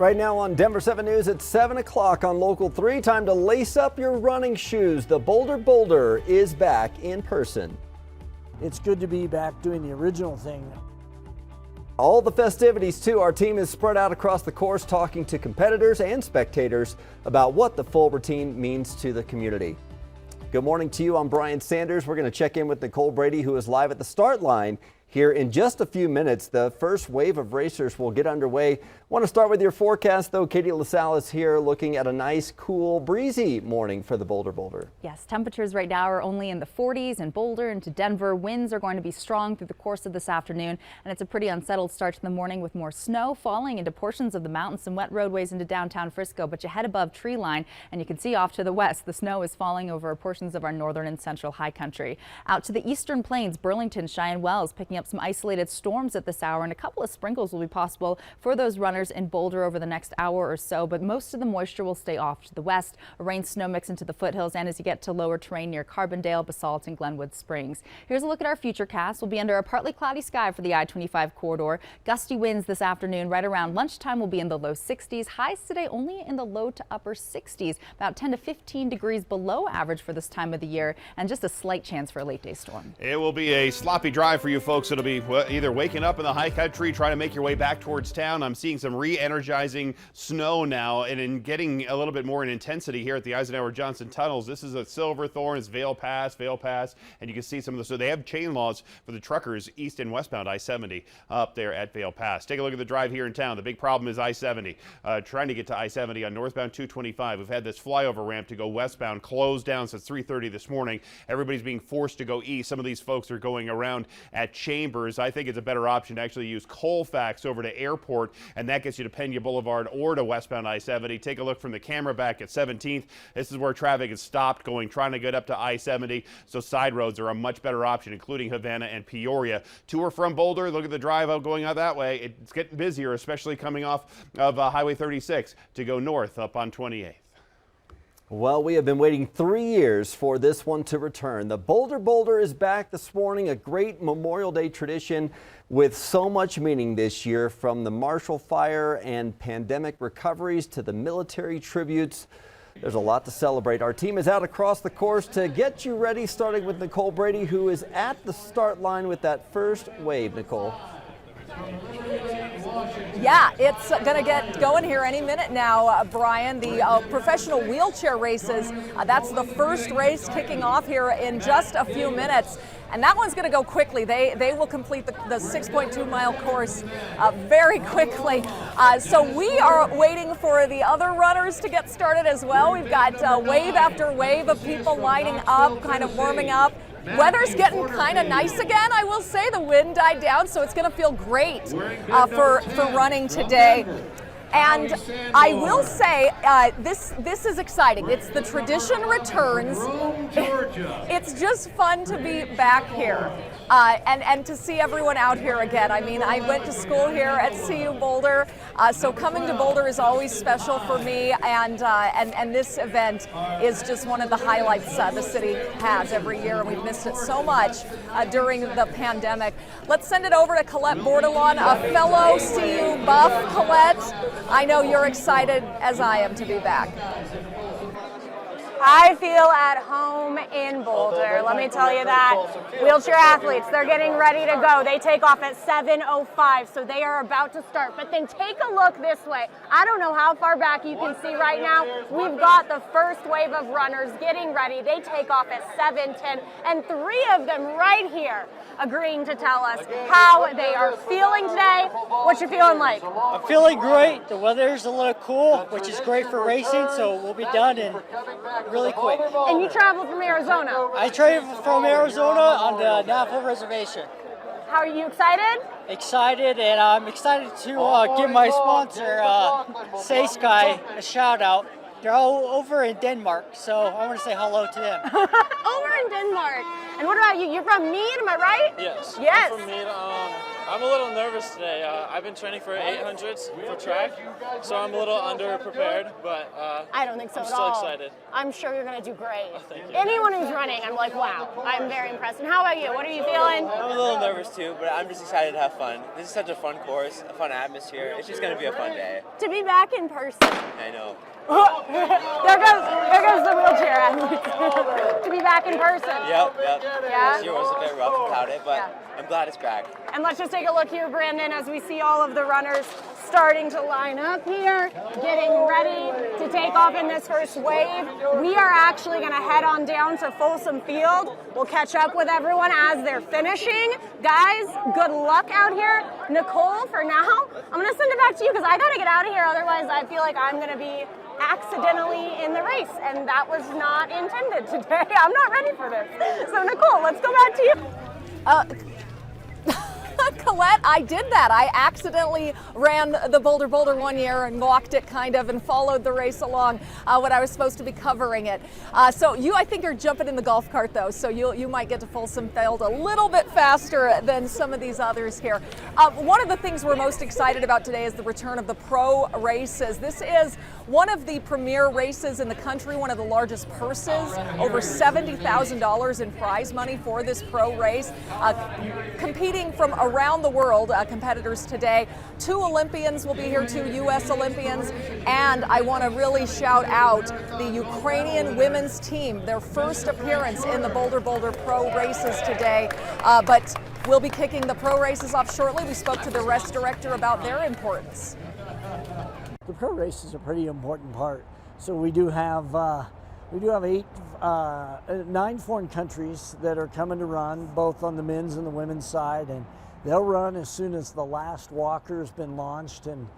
Right now on Denver 7 News at 7 o'clock on Local 3, time to lace up your running shoes. The Boulder Boulder is back in person. It's good to be back doing the original thing. All the festivities too. Our team is spread out across the course talking to competitors and spectators about what the full routine means to the community. Good morning to you. I'm Brian Sanders. We're going to check in with Nicole Brady, who is live at the start line here in just a few minutes. The first wave of racers will get underway. Want to start with your forecast, though. Katie LaSalle is here looking at a nice, cool, breezy morning for the Boulder Boulder. Yes, temperatures right now are only in the 40s in Boulder and to Denver. Winds are going to be strong through the course of this afternoon, and it's a pretty unsettled start to the morning with more snow falling into portions of the mountains and wet roadways into downtown Frisco, but you head above tree line and you can see off to the west the snow is falling over portions of our northern and central high country. Out to the eastern plains, Burlington, Cheyenne Wells picking up some isolated storms at this hour, and a couple of sprinkles will be possible for those runners in Boulder over the next hour or so, but most of the moisture will stay off to the west. A rain snow mix into the foothills and as you get to lower terrain near Carbondale, Basalt, and Glenwood Springs. Here's a look at our future cast. We'll be under a partly cloudy sky for the I-25 corridor. Gusty winds this afternoon right around lunchtime will be in the low 60s. Highs today only in the low to upper 60s, about 10 to 15 degrees below average for this time of the year, and just a slight chance for a late day storm. It will be a sloppy drive for you folks. It'll be either waking up in the high country, trying to make your way back towards town. I'm seeing some re-energizing snow now and in getting a little bit more in intensity here at the Eisenhower Johnson tunnels. This is a Silverthorne, it's Vail Pass, and you can see some of the, so they have chain laws for the truckers east and westbound I-70 up there at Vail Pass. Take a look at the drive here in town. The big problem is I-70. Trying to get to I-70 on northbound 225. We've had this flyover ramp to go westbound closed down since 3:30 this morning. Everybody's being forced to go east. Some of these folks are going around at Chambers. I think it's a better option to actually use Colfax over to Airport, and that gets you to Pena Boulevard or to westbound I-70. Take a look from the camera back at 17th. This is where traffic is stopped trying to get up to I-70, so side roads are a much better option, including Havana and Peoria. To or from Boulder, look at the drive out going out that way. It's getting busier, especially coming off of Highway 36 to go north up on 28th. Well, we have been waiting 3 years for this one to return. The Boulder Boulder is back this morning, a great Memorial Day tradition with so much meaning this year, from the Marshall Fire and pandemic recoveries to the military tributes. There's a lot to celebrate. Our team is out across the course to get you ready, starting with Nicole Brady, who is at the start line with that first wave. Nicole. Yeah, it's going to get going here any minute now, Brian. The professional wheelchair races, that's the first race kicking off here in just a few minutes. And that one's going to go quickly. They will complete the 6.2 mile course very quickly. So we are waiting for the other runners to get started as well. We've got wave after wave of people lining up, kind of warming up. Weather's getting kind of nice again, I will say. The wind died down, so it's going to feel great for running today. And I will say this is exciting. It's the tradition returns. It's just fun to be back here and to see everyone out here again. I mean, I went to school here at CU Boulder, so coming to Boulder is always special for me. And this event is just one of the highlights the city has every year, and we've missed it so much during the pandemic. Let's send it over to Colette Bordelon, a fellow CU buff. Colette, I know you're excited as I am to be back. I feel at home in Boulder. Let me tell you that. Wheelchair athletes, they're getting ready to go. They take off at 7:05, so they are about to start. But then take a look this way. I don't know how far back you can see right now. We've got the first wave of runners getting ready. They take off at 7:10, and 3 of them right here agreeing to tell us how they are feeling today. What you feeling like? I'm feeling great. The weather's a little cool, which is great for racing, so we'll be done in really quick. And you traveled from Arizona? I traveled from Arizona on the Navajo Reservation. How are you excited? Excited, and I'm excited to give my sponsor, Say Sky, a shout out. They're all over in Denmark, so I want to say hello to them. Over in Denmark. And what about you? You're from Mead, am I right? Yes. Yes. I'm from Mead. I'm a little nervous today. I've been training for 800s for track, so I'm a little under-prepared, but I don't think so I'm at still all. excited. I'm sure you're going to do great. Oh, thank you. Anyone who's running, I'm like, wow, I'm very impressed. And how about you? What are you feeling? I'm a little nervous too, but I'm just excited to have fun. This is such a fun course, a fun atmosphere. It's just going to be a fun day. To be back in person. I know. there goes the wheelchair athlete. To be back in person. Yep. Yeah? This year was a bit rough without it, but Yeah. I'm glad it's back. And let's just take a look here, Brandon, as we see all of the runners starting to line up here, getting ready to take off in this first wave. We are actually going to head on down to Folsom Field. We'll catch up with everyone as they're finishing. Guys, good luck out here. Nicole, for now, I'm going to send it back to you because I got to get out of here. Otherwise, I feel like I'm going to be accidentally in the race, and that was not intended today. I'm not ready for this. So, Nicole, let's go back to you. Colette, I did that. I accidentally ran the Boulder Boulder one year and walked it kind of and followed the race along when I was supposed to be covering it. So I think you're jumping in the golf cart though, so you might get to Folsom Field a little bit faster than some of these others here. One of the things we're most excited about today is the return of the pro races. This is one of the premier races in the country, one of the largest purses, over $70,000 in prize money for this pro race. Competing from around the world, competitors today. 2 Olympians will be here, 2 U.S. Olympians, and I want to really shout out the Ukrainian women's team, their first appearance in the Boulder Boulder pro races today, but we'll be kicking the pro races off shortly. We spoke to the race director about their importance. The pro race is a pretty important part. So we do have 9 foreign countries that are coming to run, both on the men's and the women's side, and they'll run as soon as the last walker has been launched, and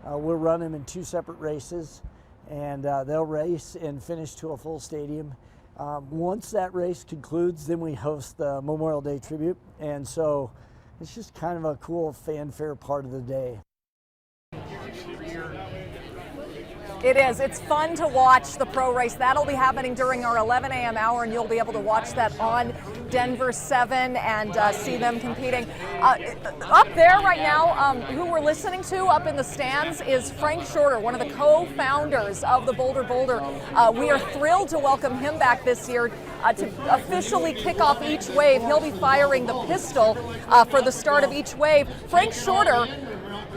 we'll run them in 2 separate races, and they'll race and finish to a full stadium. Once that race concludes, then we host the Memorial Day tribute, and so it's just kind of a cool fanfare part of the day. It is. It's fun to watch the pro race. That'll be happening during our 11 a.m. hour, and you'll be able to watch that on Denver 7 and see them competing. Up there right now, who we're listening to up in the stands is Frank Shorter, one of the co-founders of the Boulder Boulder. We are thrilled to welcome him back this year to officially kick off each wave. He'll be firing the pistol for the start of each wave. Frank Shorter,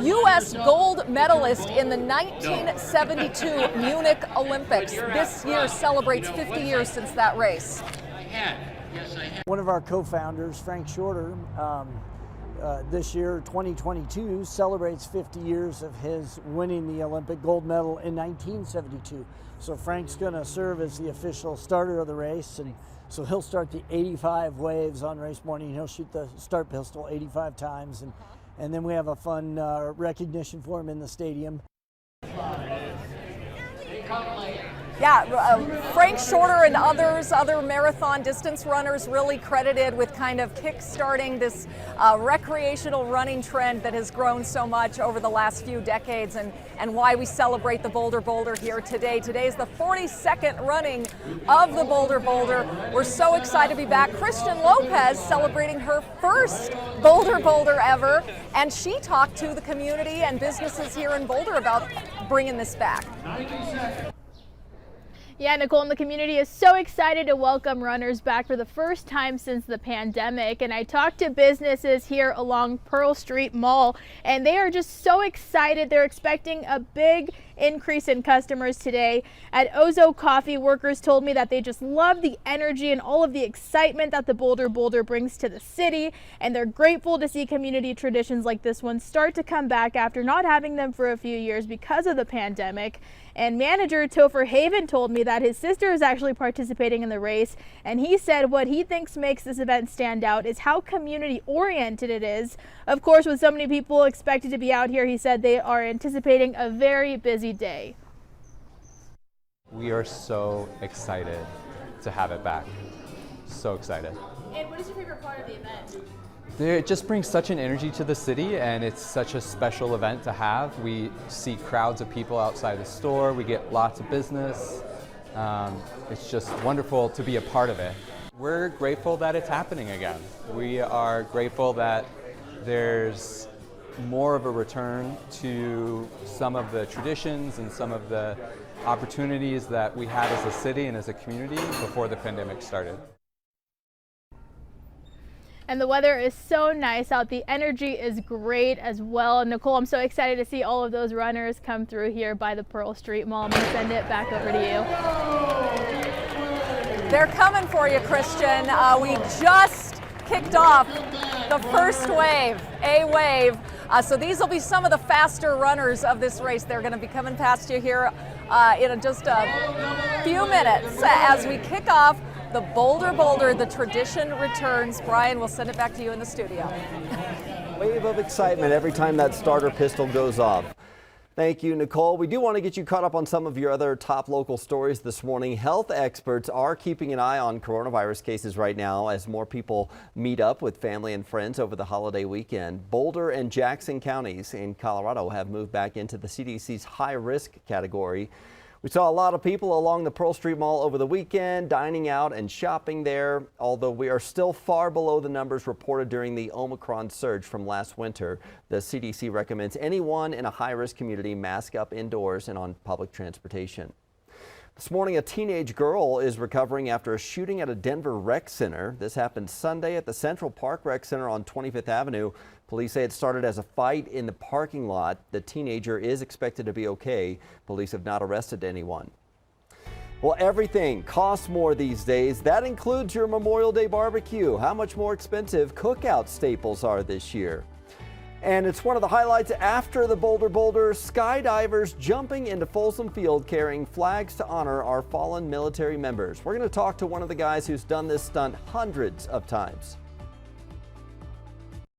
U.S. gold medalist in the 1972 Munich Olympics. This year celebrates 50 years since that race. One of our co-founders, Frank Shorter, this year, 2022, celebrates 50 years of his winning the Olympic gold medal in 1972. So Frank's going to serve as the official starter of the race, and so he'll start the 85 waves on race morning. He'll shoot the start pistol 85 times, and then we have a fun recognition for him in the stadium. Yeah, Frank Shorter and other marathon distance runners really credited with kind of kick-starting this recreational running trend that has grown so much over the last few decades, and why we celebrate the Boulder Boulder here today. Today is the 42nd running of the Boulder Boulder. We're so excited to be back. Christian Lopez celebrating her first Boulder Boulder ever, and she talked to the community and businesses here in Boulder about bringing this back. Yeah, Nicole, and the community is so excited to welcome runners back for the first time since the pandemic. And I talked to businesses here along Pearl Street Mall, and they are just so excited. They're expecting a big increase in customers today. At Ozo Coffee, workers told me that they just love the energy and all of the excitement that the Boulder Boulder brings to the city, and they're grateful to see community traditions like this one start to come back after not having them for a few years because of the pandemic. And manager Topher Haven told me that his sister is actually participating in the race, and he said what he thinks makes this event stand out is how community oriented it is. Of course, with so many people expected to be out here, he said they are anticipating a very busy day. We are so excited to have it back. So excited. And what is your favorite part of the event? It just brings such an energy to the city, and it's such a special event to have. We see crowds of people outside the store. We get lots of business. It's just wonderful to be a part of it. We're grateful that it's happening again. We are grateful that there's more of a return to some of the traditions and some of the opportunities that we had as a city and as a community before the pandemic started. And the weather is so nice out. The energy is great as well. Nicole, I'm so excited to see all of those runners come through here by the Pearl Street Mall. I'm going to send it back over to you. They're coming for you, Christian. We just kicked off the first wave, A wave. So these will be some of the faster runners of this race. They're going to be coming past you here in just a few minutes as we kick off the Boulder Boulder. The tradition returns. Brian, we'll send it back to you in the studio. Wave of excitement every time that starter pistol goes off. Thank you, Nicole. We do want to get you caught up on some of your other top local stories this morning. Health experts are keeping an eye on coronavirus cases right now as more people meet up with family and friends over the holiday weekend. Boulder and Jackson counties in Colorado have moved back into the CDC's high-risk category. We saw a lot of people along the Pearl Street Mall over the weekend, dining out and shopping there, although we are still far below the numbers reported during the Omicron surge from last winter. The CDC recommends anyone in a high-risk community mask up indoors and on public transportation. This morning, a teenage girl is recovering after a shooting at a Denver rec center. This happened Sunday at the Central Park Rec Center on 25th Avenue. Police say it started as a fight in the parking lot. The teenager is expected to be okay. Police have not arrested anyone. Well, everything costs more these days. That includes your Memorial Day barbecue. How much more expensive cookout staples are this year. And it's one of the highlights after the Boulder Boulder, skydivers jumping into Folsom Field carrying flags to honor our fallen military members. We're going to talk to one of the guys who's done this stunt hundreds of times.